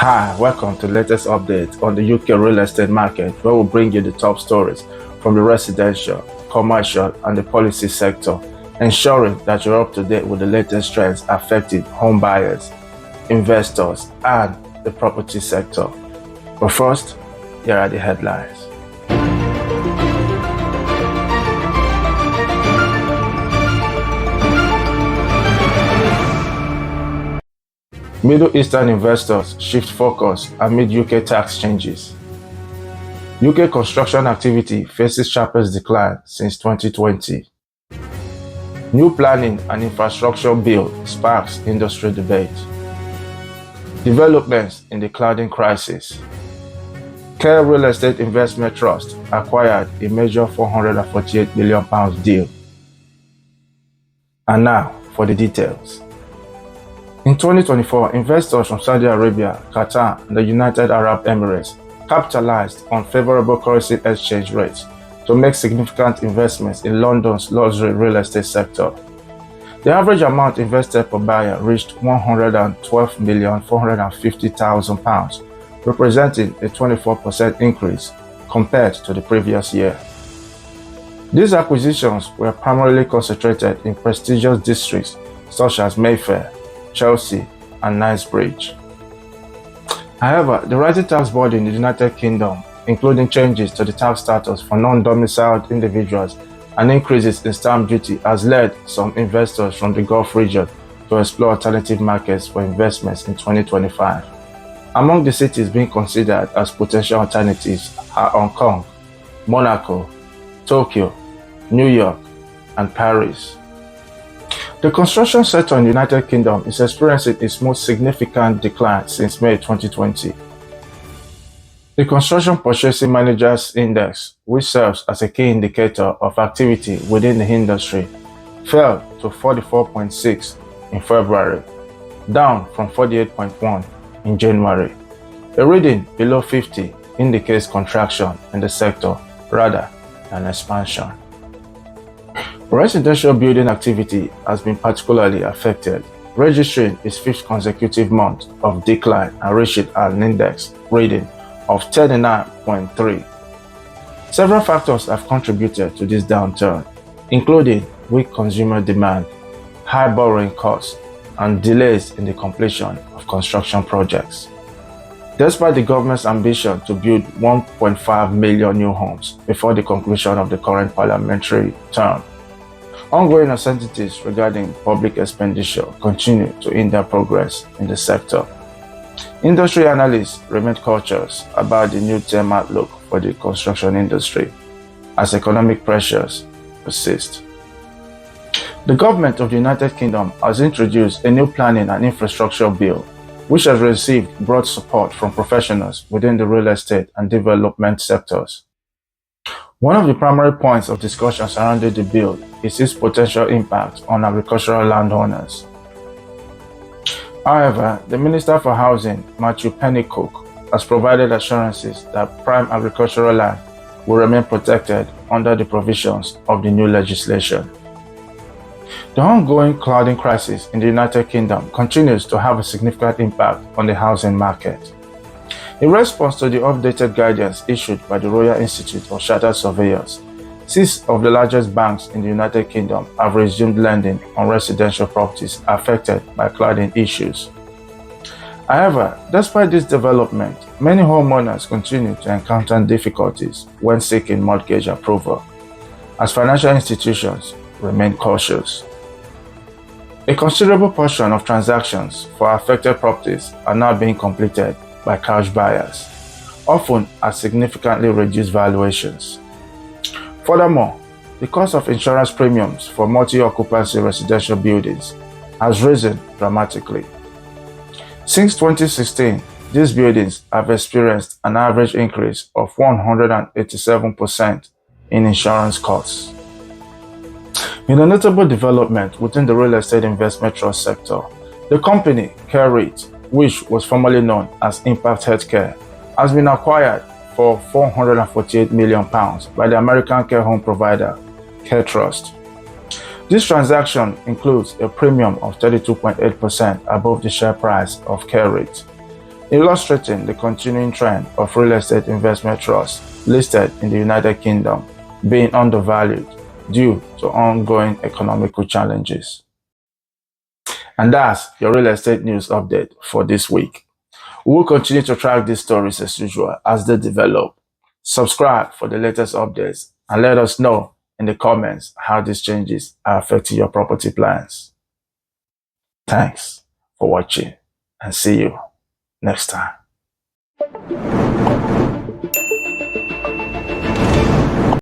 Hi, welcome to the latest update on the UK real estate market, where we'll bring you the top stories from the residential, commercial, and the policy sector, ensuring that you're up to date with the latest trends affecting home buyers, investors, and the property sector. But first, here are the headlines. Middle Eastern investors shift focus amid UK tax changes. UK construction activity faces sharpest decline since 2020. New planning and infrastructure bill sparks industry debate. Developments in the cladding crisis. Care Real Estate Investment Trust acquired a major £448 million deal. And now for the details. In 2024, investors from Saudi Arabia, Qatar, and the United Arab Emirates capitalized on favorable currency exchange rates to make significant investments in London's luxury real estate sector. The average amount invested per buyer reached £112,450,000, representing a 24% increase compared to the previous year. These acquisitions were primarily concentrated in prestigious districts such as Mayfair, Chelsea, and Knightsbridge. However, the rising tax burden in the United Kingdom, including changes to the tax status for non-domiciled individuals and increases in stamp duty, has led some investors from the Gulf region to explore alternative markets for investments in 2025. Among the cities being considered as potential alternatives are Hong Kong, Monaco, Tokyo, New York, and Paris. The construction sector in the United Kingdom is experiencing its most significant decline since May 2020. The Construction Purchasing Managers Index, which serves as a key indicator of activity within the industry, fell to 44.6 in February, down from 48.1 in January. A reading below 50 indicates contraction in the sector rather than expansion. Residential building activity has been particularly affected, registering its fifth consecutive month of decline and reaching an index reading of 39.3. Several factors have contributed to this downturn, including weak consumer demand, high borrowing costs, and delays in the completion of construction projects. Despite the government's ambition to build 1.5 million new homes before the conclusion of the current parliamentary term, ongoing uncertainties regarding public expenditure continue to hinder progress in the sector. Industry analysts remain cautious about the near-term outlook for the construction industry as economic pressures persist. The government of the United Kingdom has introduced a new planning and infrastructure bill, which has received broad support from professionals within the real estate and development sectors. One of the primary points of discussion surrounding the bill is its potential impact on agricultural landowners. However, the Minister for Housing, Matthew Pennycook, has provided assurances that prime agricultural land will remain protected under the provisions of the new legislation. The ongoing cladding crisis in the United Kingdom continues to have a significant impact on the housing market. In response to the updated guidance issued by the Royal Institute of Chartered Surveyors, 6 of the largest banks in the United Kingdom have resumed lending on residential properties affected by cladding issues. However, despite this development, many homeowners continue to encounter difficulties when seeking mortgage approval, as financial institutions remain cautious. A considerable portion of transactions for affected properties are now being completed by cash buyers, often at significantly reduced valuations. Furthermore, the cost of insurance premiums for multi-occupancy residential buildings has risen dramatically. Since 2016, these buildings have experienced an average increase of 187% in insurance costs. In a notable development within the real estate investment trust sector, the company Care REIT, which was formerly known as Impact Healthcare, has been acquired for £448 million by the American care home provider Care Trust. This transaction includes a premium of 32.8% above the share price of Care REIT. illustrating the continuing trend of real estate investment trusts listed in the United Kingdom being undervalued due to ongoing economical challenges. And that's your real estate news update for this week. We will continue to track these stories as usual as they develop. Subscribe for the latest updates and let us know in the comments how these changes are affecting your property plans. Thanks for watching and see you next time.